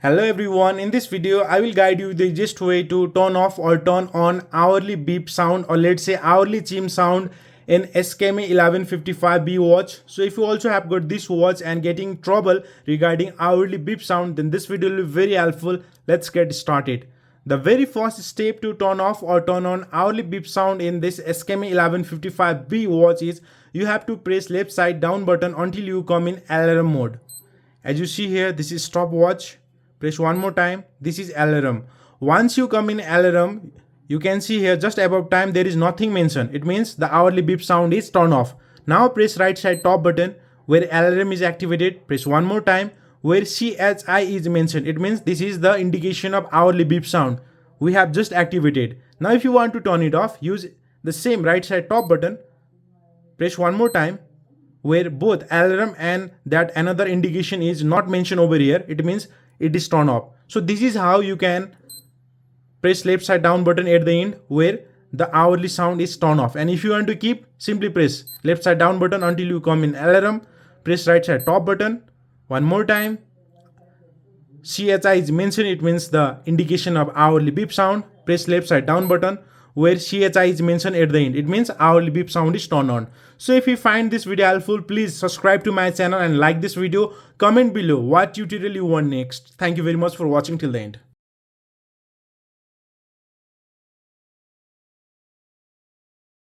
Hello everyone, in this video I will guide you the easiest way to turn off or turn on hourly beep sound, or let's say hourly chime sound in SKMEI 1155B watch. So if you also have got this watch and getting trouble regarding hourly beep sound, then this video will be very helpful. Let's get started. The very first step to turn off or turn on hourly beep sound in this SKMEI 1155B watch is you have to press left side down button until you come in alarm mode. As you see here, this is stopwatch. Press one more time. This is alarm. Once you come in alarm, you can see here just above time there is nothing mentioned. It means the hourly beep sound is turned off. Now press right side top button where alarm is activated. Press one more time where CHI is mentioned. It means this is the indication of hourly beep sound we have just activated. Now if you want to turn it off, use the same right side top button. Press one more time where both alarm and that another indication is not mentioned over here. It means it is turned off. So this is how you can press left side down button at the end where the hourly sound is turned off. And if you want to keep, simply press left side down button until you come in alarm. Press right side top button one more time. CHI is mentioned, it means the indication of hourly beep sound. Press left side down button where CHI is mentioned at the end. It means hourly beep sound is turned on. So if you find this video helpful, please subscribe to my channel and like this video. Comment below what tutorial you want next. Thank you very much for watching till the end.